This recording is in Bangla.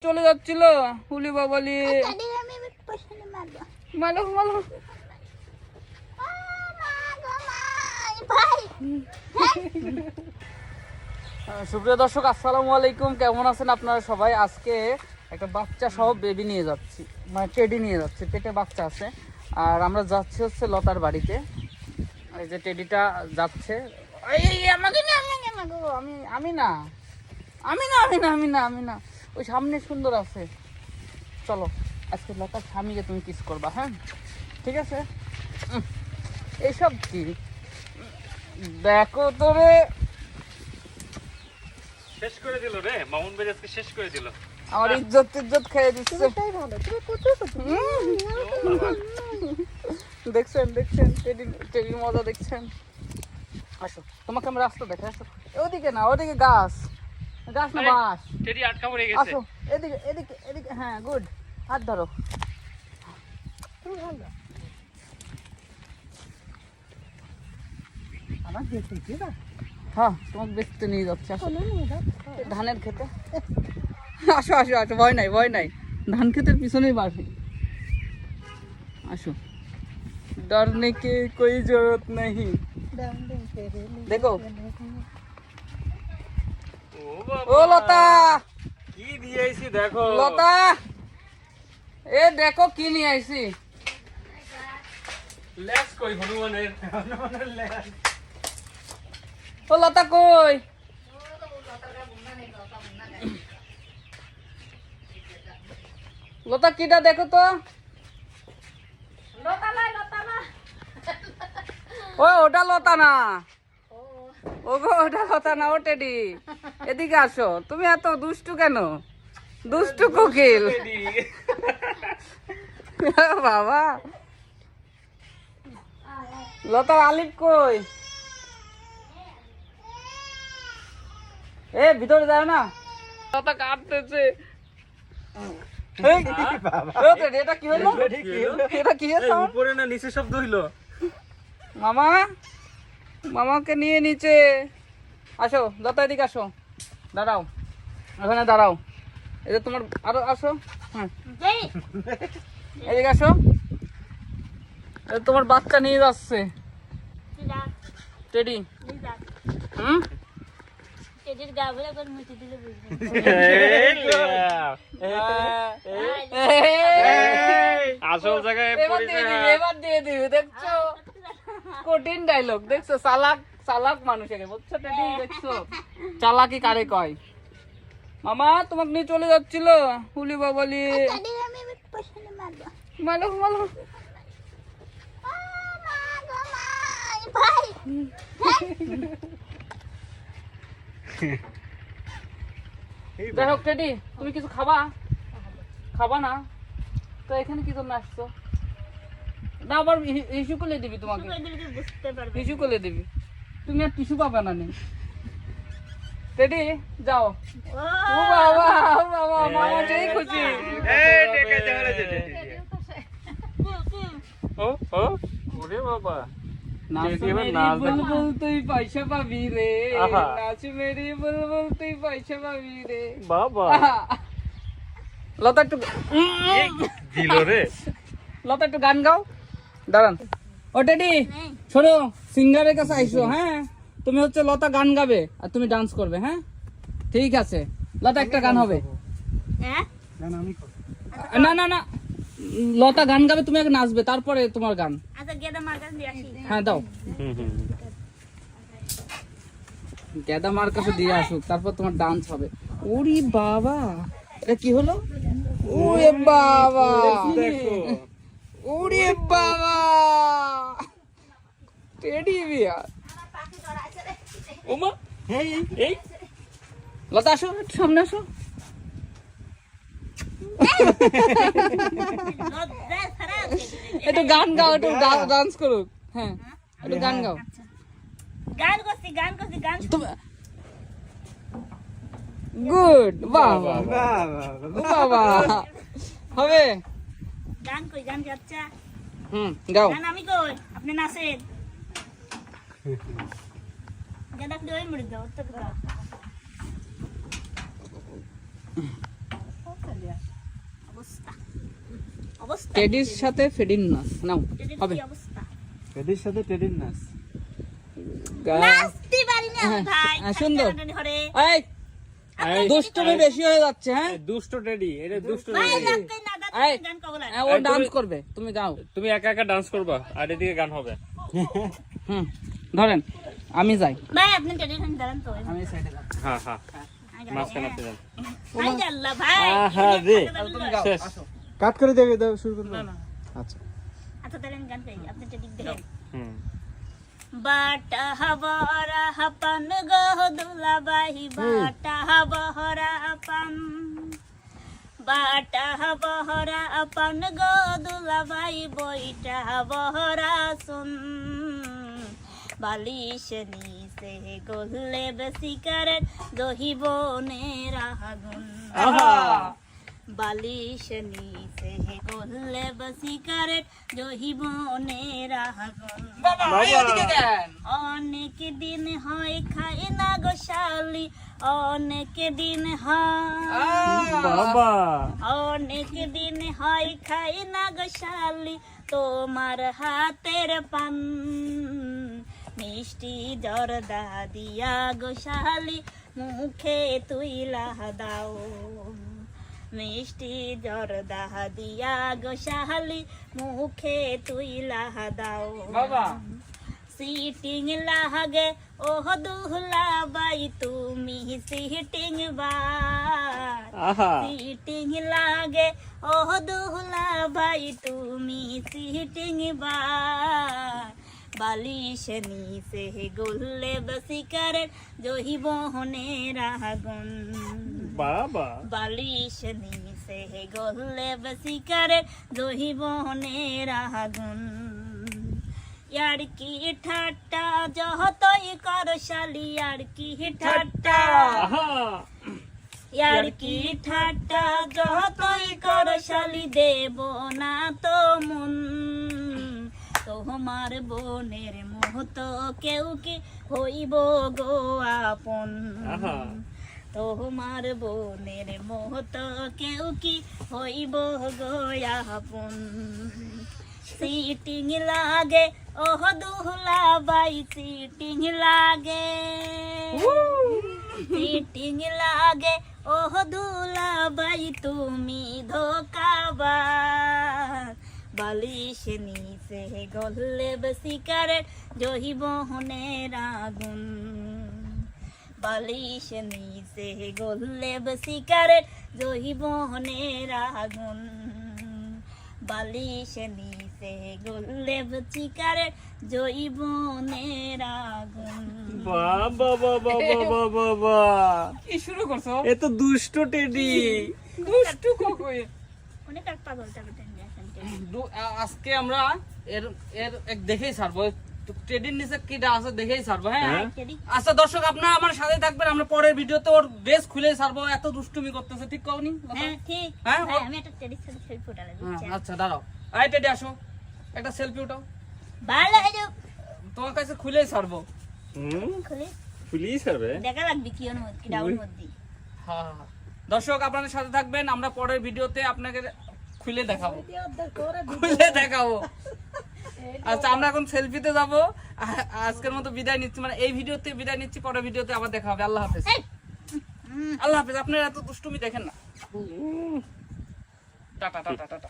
চলে যাচ্ছিল হুলি বাবালি মালো মালো। সুপ্রিয় দর্শক, আসসালামু আলাইকুম। কেমন আছেন আপনারা সবাই? আজকে একটা বাচ্চা সহ বেবি নিয়ে যাচ্ছি, মানে টেডি নিয়ে যাচ্ছি, পেটে বাচ্চা আছে। আর আমরা যাচ্ছি হচ্ছে লতার বাড়িতে। এই যে টেডিটা যাচ্ছে। আমাকে না, আমি আমি না আমি না আমি না আমি না আমি না ওই সামনে সুন্দর আছে। চলো আজকে লতার স্বামীকে তুমি কিস করবা, হ্যাঁ ঠিক আছে? এইসব কি দেখো তোরে শেষ করে দিল রে, মামুন ভাই আজকে শেষ করে দিল। আমার ইজ্জত খেয়ে দিচ্ছে। দেখছেন দেখছেন টেডির মজা দেখছেন। আসো, তোমাকে আমি রাস্তা দেখে। আসো, ওদিকে না, ওদিকে গাছ গাছ না বাস। টেডি আটকা পড়ে গেছে। আসো এদিকে এদিকে এদিকে, হ্যাঁ গুড। হাত ধরো। হ্যাঁ, তোমাকে দেখতে নিয়ে যাচ্ছে। আসো ধানের খেতে। আসো আসো আসো, ভয় নাই ভয় নাই, ধান খেতের পিছনেই বাসি। আসো, डरने की कोई जरूरत नहीं। देखो ও লতা, কি দিয়ে আইছি দেখো। লতা এ দেখো কি নিয়ে আইছি। লেস কই হনুমানের লেস। ও লতা কই? লতা কিটা দেখো তো। ও ওটা লতা না, ও গো ওটা লতা না, ও টেডি। এদিকে আসো, তুমি এত দুষ্টু কেন? দুষ্টু কোকিল বাবা। লতার আলিফ কই? এ ভিতরে যাও না, লতা কাটতেছে। এটা কি হলো? এটা কি হলো? উপরে না নিচে শব্দ হইলো। মামা, মামাকে নিয়ে নিচে আসো। লতা এদিকে আসো, দাঁড়াও ওখানে দাঁড়াও। এই যে তোমার, আরো আসো, হ্যাঁ এদিকে আসো। তোমার বাচ্চা নিয়ে যাচ্ছে টেডি। হুম, আসল জায়গায় এবার দিয়ে দিবি। দেখছো কঠিন ডায়লগ, দেখছো? চালাক চালাক মানুষের, বুঝছো টেডি? দেখছো চালাকি কারে কয়? মামা তোমাকে নিয়ে চলে যাচ্ছিল হুলি বাবালি। মালো মালো। দেখো টেডি, তুমি কিছু খাবা? খাবা না তো এখানে কি জন্য আসছো? না আবার ইস্যু করলে দিবি, তোমাকে ইস্যু করলে দিবি। তুমি আর টিস্যু পাবে না। নেই টেডি যাও। ও বাবা, ও বাবা, মামা যেই খুশি। এই দেখে দেখালে যে টেডি। ও ও ওরে বাবা, নাচ মেরি বুলবুল তুই পয়সা পাবি রে, নাচ মেরি বুলবুল তুই পয়সা পাবি রে বাবা। লতা একটু দিল রে। লতা একটু গান গাও, দাঁড়ান। ও টেডি শোনো, সিঙ্গারের কাছে আইসো, হ্যাঁ? তুমি হচ্ছে লতা গান গাবে আর তুমি ডান্স করবে, হ্যাঁ ঠিক আছে? লতা একটা গান হবে। না না না, লতা গান গাবে, তুমি আগে নাচবে, তারপরে তোমার গান। হ্যাঁ দাও, গেদা মার কাছে দিয়ে আসুক, তারপর তোমার ডান্স হবে। ওরে বাবা, এটা কি হলো? ওরে বাবা, ওরে বাবা, টেডি বিয়ার। ওমা, এই এই লতা আসো, একটু সামনে আসো। একটু গান গাও, একটু ডান্স করুক। হ্যাঁ একটু গান গাও। গুড, বাবা বাবা, হবে। হুম গাও। আমি কই, আপনি নাচেন। গান আপনি ওই মুড়ি দাও, তো অবস্থা অবস্থা টেডির সাথে ফেডিন নাচ নাও টেডির হবে কি অবস্থা টেডির সাথে টেডির নাচ নাচতে পারি না হ্যাঁ, ভাই হ্যাঁ, সুন্দর। টানাটানি করে এই দুষ্টুমি বেশি হয়ে যাচ্ছে হ্যাঁ দুষ্ট টেডি এটা দুষ্ট ভাই টেডি রাখতে না এই, গান কবলায় ও ডান্স করবে তুমি গাও তুমি একা একা ডান্স করবা আর এদিকে গান হবে হুম ধরেন আমি যাই ভাই আপনি টেডির সাথে দাঁড়ান তো আমি সাইডে যাই হ্যাঁ হ্যাঁ মাঝখানে আপনি যান ভাই আল্লাহ ভাই আহা রে। তুমি গাও শেষ। আসো কাট করে দেখে দাও শুরু করবে না না আচ্ছা আচ্ছা তাহলে আমি গান গাই আপনি টেডি দেখেন হুম বাটা হাবরা হাপান গো দুলাবাই বাটা হাবরা হাপান বাটা হাবরা হাপান গো দুলাবাই বইটা হাবরা শুন বালিশ নিচে গলে সিগারেট দহিব আগুন আহা বালিশ নিচে গলে সিগারেট দহিব আগুন বাবা এই ওদিকে কেন অনেক দিন হয় খাই না গো শালি অনেক দিন হয় বাবা অনেক দিন হয় খাই না গো শালি তোমার হাতের পান মিষ্টি জর্দা দিয়া গো শালি মুখে তুইলা দাও মিষ্টি জর্দা দিয়া গো শালি মুখে তুইলা দাও বাবা সিটিং লাগে ওহ দুহলা বাই তুমি সিটিং বার আহা সিটিং লাগে ওহ দুহলা বাই তুমি সিটিং বার বালিশ নিচে গলে সিগারেট জহি বহনের আগুন বাবা বালিশ নিচে গলে সিগারেট জহি বহনের আগুন यार की ঠাট্টা যতই কর শালি यार की ঠাট্টা আহা यार की ঠাট্টা যতই কর শালি দেব না তো মন তোমার বোনের মুহূর্ত কেউ কি হইব গো আপন আহা তোমার বোনের মুহূর্ত কেউ কি হইব গো আপন সিটিং লাগে ওহ দুহলা বাই সিটিং লাগে সিটিং লাগে ওহ দুলা বাই তুমি ধোকাবার বালিশ নিচে গলে সিগারেট জহি বহনের আগুন বালিশ নিচে গলে সিগারেট জহি বহনের আগুন বালিশ নিচে গলে সিগারেট জৈবনের আগুন বাবা বাবা বাবা বাবা কি শুরু করছো এ তো দুষ্ট টেডি দুষ্টু কোকই অনেক আর পাগল টাগল টেনশন আজকে আমরা এর এর এক দেখেই ছাড়বো ট্রেডিং নিচে কিটা আছে দেখেই ছাড়বো হ্যাঁ হ্যাঁ। আচ্ছা দর্শক আপনারা আমার সাথে থাকবেন আমরা পরের ভিডিওতে ওর ড্রেস খুলে ছাড়বো এত দুষ্টুমি করতেছে ঠিক কওনি হ্যাঁ ঠিক হ্যাঁ, ভাই, ও- আমি একটা টেডির সাথে সেলফি উঠালাম হ্যাঁ, আচ্ছা দাঁড়াও এই টেডি আসো একটা সেলফি উঠাও ভালো হয়ে তোমার কাছে খুলেই ছাড়বো হুম খুলে পুলিশ হবে দেখা লাগবে কি অনুমতি কি ডাউন মধ্যে হ্যাঁ হ্যাঁ, হ্যাঁ। দর্শক আপনাদের সাথে থাকবেন আমরা পরের ভিডিওতে আপনাকে খুলে দেখাবো খুলে দেখাবো আচ্ছা আমরা এখন সেলফিতে যাব আজকের মতো বিদায় নিচ্ছি মানে এই ভিডিওতে বিদায় নিচ্ছি পরের ভিডিওতে আবার দেখা হবে আল্লাহ হাফেজ আল্লাহ হাফেজ আপনারা এত দুষ্টুমি দেখেন না টাটা টাটা টাটা